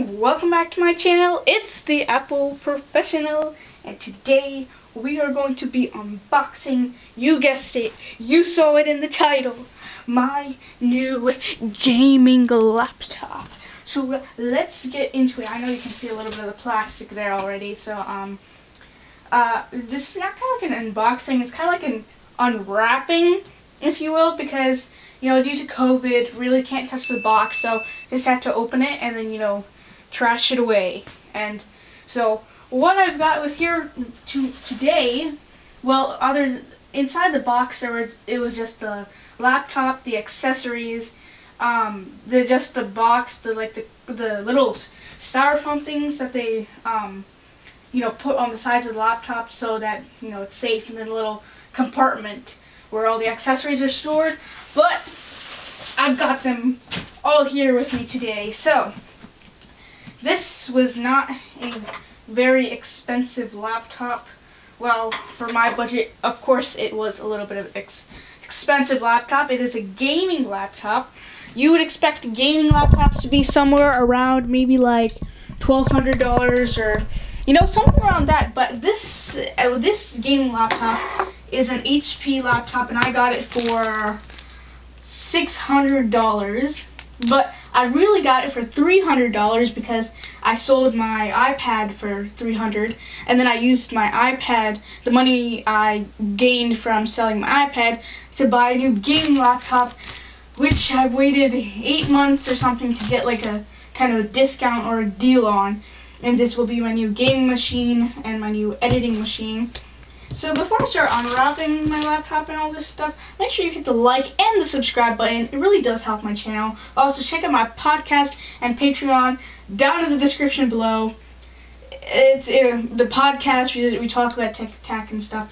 everyone, welcome back to my channel. It's the Apple Professional, and today we are going to be unboxing, you guessed it, you saw it in the title, my new gaming laptop. So let's get into it. I know you can see a little bit of the plastic there already, so this is not kind of like an unboxing, it's kind of like an unwrapping, if you will, because due to COVID, really can't touch the box, so just have to open it and then, trash it away. And so what I've got with here today, well, inside the box it was just the laptop, the accessories, the box, the little styrofoam things that they put on the sides of the laptop so that it's safe, and then a little compartment where all the accessories are stored. But I've got them all here with me today. So this was not a very expensive laptop. Well, for my budget, of course, it was a little bit of expensive laptop. It is a gaming laptop. You would expect gaming laptops to be somewhere around maybe like $1,200 or somewhere around that. But this gaming laptop is an HP laptop, and I got it for $600. But I really got it for $300 because I sold my iPad for $300, and then I used my iPad, the money I gained from selling my iPad, to buy a new gaming laptop, which I've waited 8 months or something to get like a kind of a discount or a deal on. And this will be my new gaming machine and my new editing machine. So before I start unwrapping my laptop and all this stuff, make sure you hit the like and the subscribe button. It really does help my channel. Also, check out my podcast and Patreon down in the description below. It's the podcast, we talk about tech and stuff,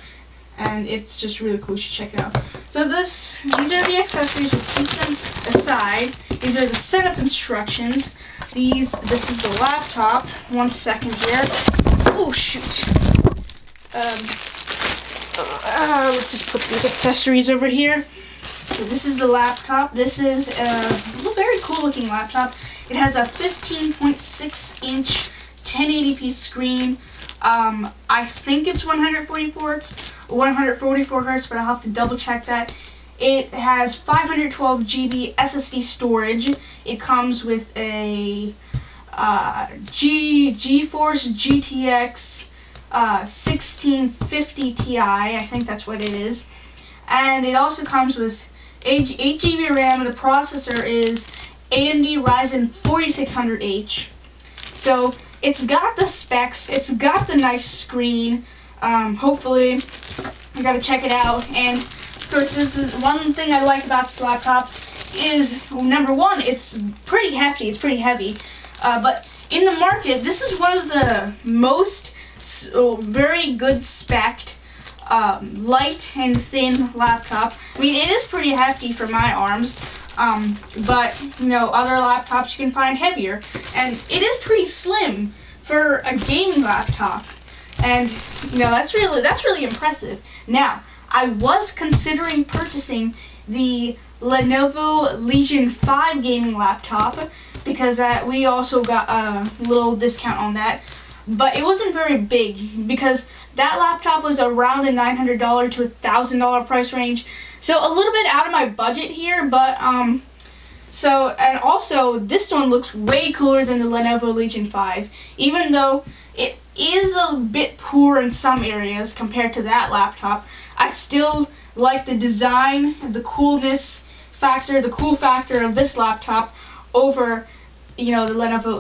and it's just really cool. You should check it out. So these are the accessories. We'll keep them aside. These are the setup instructions. This is the laptop. 1 second here. Oh shoot. Let's just put these accessories over here. So this is the laptop. This is a very cool looking laptop. It has a 15.6 inch 1080p screen. I think it's 144 hertz, but I'll have to double check that. It has 512 GB SSD storage. It comes with a GeForce GTX 1650 Ti, I think that's what it is. And it also comes with 8 GB RAM, and the processor is AMD Ryzen 4600H. So it's got the specs, it's got the nice screen. Hopefully, I gotta check it out. And of course, this is one thing I like about this laptop is, number one, it's pretty hefty, it's pretty heavy. But in the market, this is one of the most very good spec'd, light and thin laptop. I mean, it is pretty hefty for my arms, but other laptops you can find heavier, and it is pretty slim for a gaming laptop, and that's really impressive. Now, I was considering purchasing the Lenovo Legion 5 gaming laptop because we also got a little discount on that. But it wasn't very big because that laptop was around the $900 to $1,000 price range. So a little bit out of my budget here, but and also this one looks way cooler than the Lenovo Legion 5. Even though it is a bit poor in some areas compared to that laptop, I still like the design, the coolness factor, the cool factor of this laptop over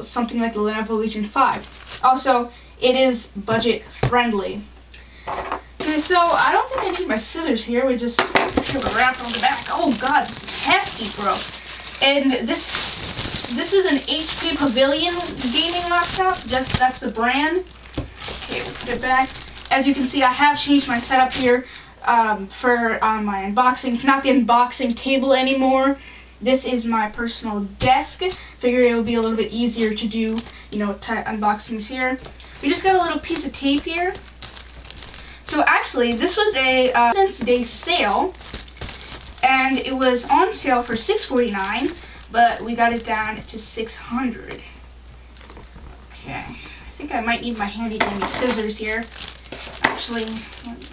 something like the Lenovo Legion 5. Also, it is budget friendly. Okay, so I don't think I need my scissors here. We just wrap on the back. Oh god, this is hefty, bro. And this is an HP Pavilion gaming laptop. That's the brand. Okay, we'll put it back. As you can see, I have changed my setup here for my unboxing. It's not the unboxing table anymore. This is my personal desk. Figured it would be a little bit easier to do, unboxings here. We just got a little piece of tape here. So actually, this was a President's Day sale, and it was on sale for $649, but we got it down to $600. Okay, I think I might need my handy dandy scissors here. Actually,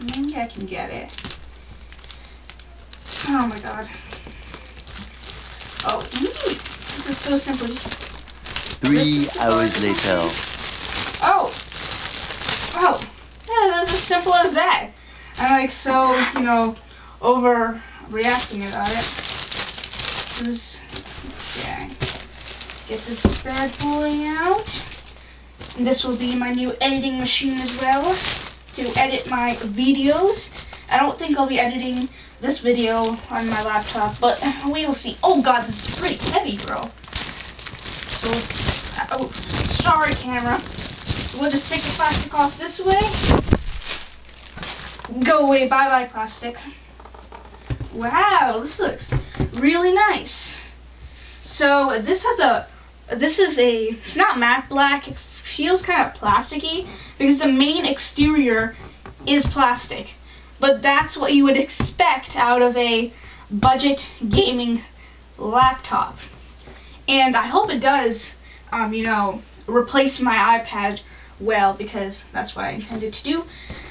maybe I can get it. Oh my god. Oh, this is so simple. Just 3 hours later. Oh! Oh! Yeah, that's as simple as that. I'm like so, you know, overreacting about it. Okay. Get this bad boy out. And this will be my new editing machine as well to edit my videos. I don't think I'll be editing this video on my laptop, but we will see. Oh god, this is pretty heavy, bro. So, oh, sorry camera. We'll just take the plastic off this way. Go away, bye-bye plastic. Wow, this looks really nice. So this is it's not matte black. It feels kind of plasticky because the main exterior is plastic. But that's what you would expect out of a budget gaming laptop. And I hope it does, you know, replace my iPad well, because that's what I intended to do.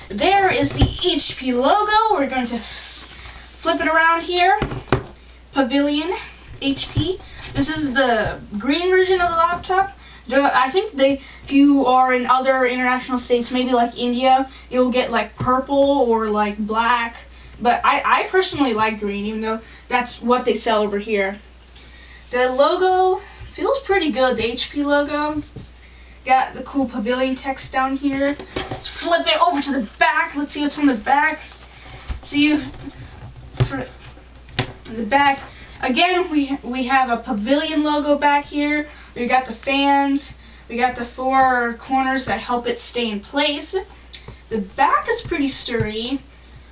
There is the HP logo. We're going to flip it around here. Pavilion HP. This is the green version of the laptop. I think if you are in other international states, maybe like India, you'll get like purple or like black. But I personally like green, even though that's what they sell over here. The logo feels pretty good, the HP logo. Got the cool Pavilion text down here. Let's flip it over to the back. Let's see what's on the back. See, for the back, again, we have a Pavilion logo back here. We got the fans. We got the 4 corners that help it stay in place. The back is pretty sturdy.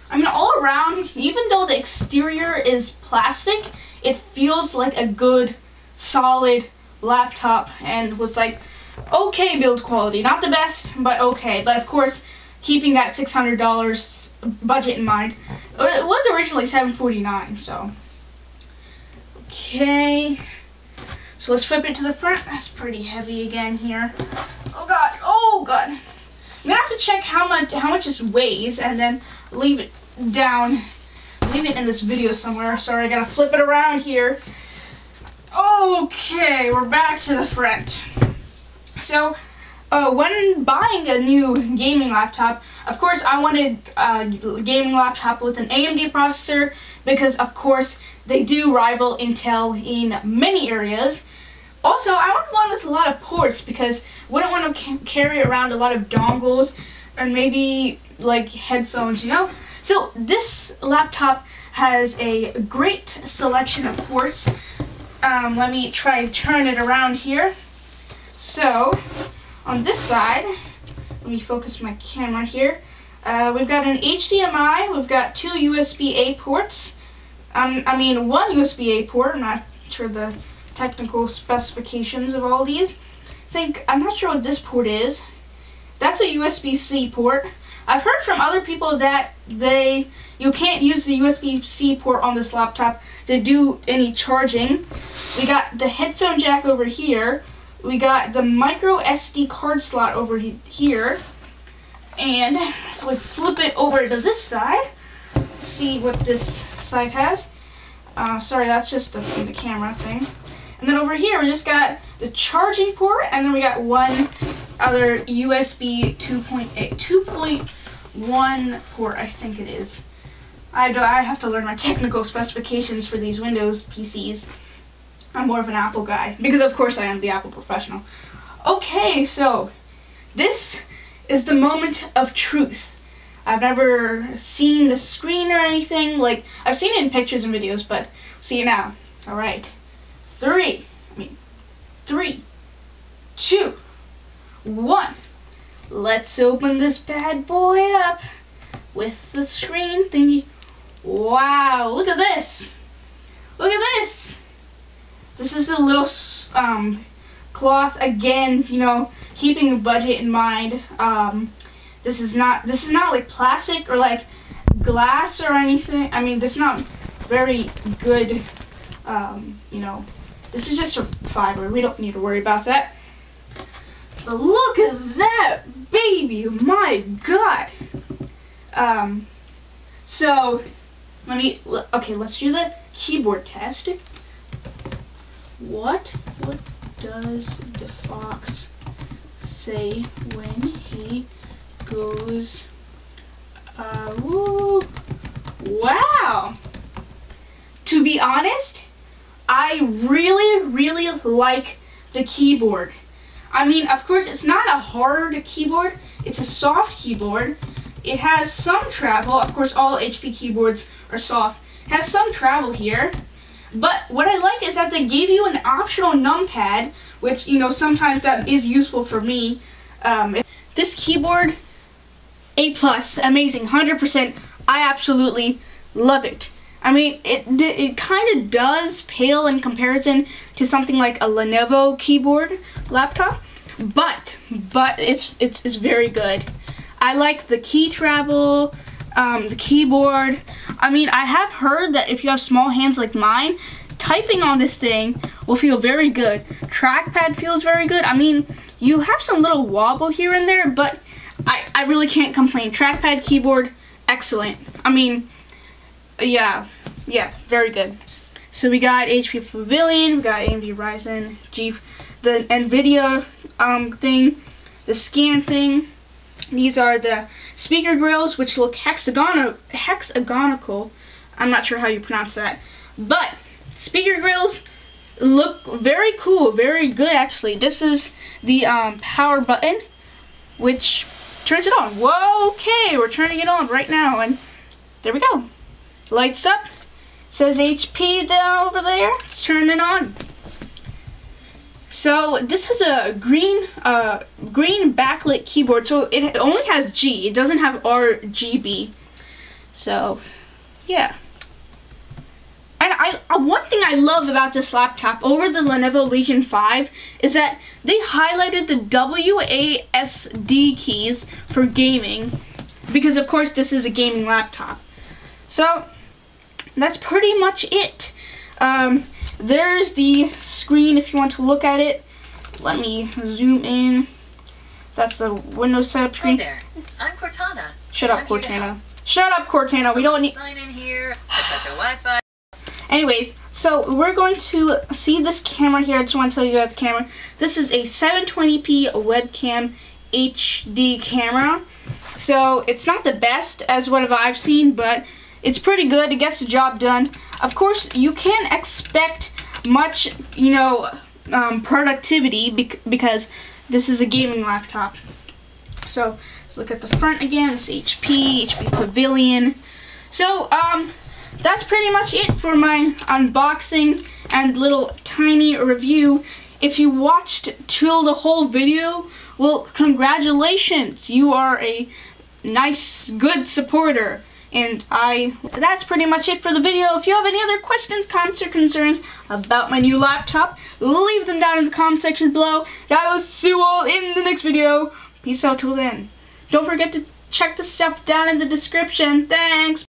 I mean, all around, even though the exterior is plastic, it feels like a good, solid laptop, and with like okay build quality. Not the best, but okay. But of course, keeping that $600 budget in mind. It was originally $749, so. Okay. So let's flip it to the front. That's pretty heavy again here. Oh god, oh god. I'm gonna have to check how much this weighs and then leave it down. Leave it in this video somewhere. Sorry, I gotta flip it around here. Okay, we're back to the front. So, when buying a new gaming laptop, of course I wanted a gaming laptop with an AMD processor because, of course, they do rival Intel in many areas. Also, I wanted one with a lot of ports because I wouldn't want to carry around a lot of dongles and maybe like headphones, you know? So this laptop has a great selection of ports. Let me try to turn it around here. So, on this side, let me focus my camera here. We've got an HDMI, we've got 2 USB-A ports. I mean, 1 USB-A port. I'm not sure the technical specifications of all these. I'm not sure what this port is. That's a USB-C port. I've heard from other people that you can't use the USB-C port on this laptop to do any charging. We got the headphone jack over here. We got the micro SD card slot over here. And if we flip it over to this side, see what this side has. Sorry, that's just the camera thing. And then over here, we just got the charging port, and then we got one other USB 2.1 port, I think it is. I have to learn my technical specifications for these Windows PCs. I'm more of an Apple guy, because of course I am the Apple professional. Okay, so this is the moment of truth. I've never seen the screen or anything. Like, I've seen it in pictures and videos, but see it now. All right. 3, 2, 1. Let's open this bad boy up with the screen thingy. Wow, look at this. Look at this. This is the little cloth, again, you know, keeping the budget in mind. This is not like plastic or like glass or anything. I mean, this is not very good, you know. This is just a fiber. We don't need to worry about that. But look at that, baby! My God. So let's do the keyboard test. What does the fox say when he goes? Woo! Wow. To be honest, I really like the keyboard. I mean, of course, it's not a hard keyboard. It's a soft keyboard. It has some travel. Of course, all HP keyboards are soft. It has some travel here. But what I like is that they gave you an optional numpad, which, you know, sometimes that is useful for me. This keyboard, A+, amazing, 100%. I absolutely love it. I mean, it kind of does pale in comparison to something like a Lenovo keyboard laptop, but it's very good. I like the key travel, the keyboard. I mean, I have heard that if you have small hands like mine, typing on this thing will feel very good. Trackpad feels very good. I mean, you have some little wobble here and there, but I really can't complain. Trackpad, keyboard, excellent. I mean, yeah, very good. So we got HP Pavilion, we got AMD Ryzen, the Nvidia thing, the scan thing. These are the speaker grills, which look hexagonal. I'm not sure how you pronounce that, but speaker grills look very cool, very good actually. This is the power button, which turns it on. Whoa, okay, we're turning it on right now, and there we go. Lights up. Says HP down over there. Let's turn it on. So this has a green backlit keyboard. So it only has G. It doesn't have RGB. So yeah. And one thing I love about this laptop over the Lenovo Legion 5 is that they highlighted the WASD keys for gaming, because of course this is a gaming laptop. So that's pretty much it. There's the screen if you want to look at it. Let me zoom in. That's the Windows setup screen. Hi there, I'm Cortana. Shut up, Cortana. Shut up, Cortana. We don't need. Sign in here. Set your Wi-Fi. Anyways, so we're going to see this camera here. I just want to tell you about the camera. This is a 720p webcam HD camera. So it's not the best as what I've seen, but it's pretty good. It gets the job done. Of course, you can't expect much, productivity because this is a gaming laptop. So let's look at the front again. It's HP Pavilion. So that's pretty much it for my unboxing and little tiny review. If you watched till the whole video, well, congratulations. You are a nice, good supporter. And that's pretty much it for the video. If you have any other questions, comments, or concerns about my new laptop, leave them down in the comment section below. I will see you all in the next video. Peace out till then. Don't forget to check the stuff down in the description. Thanks.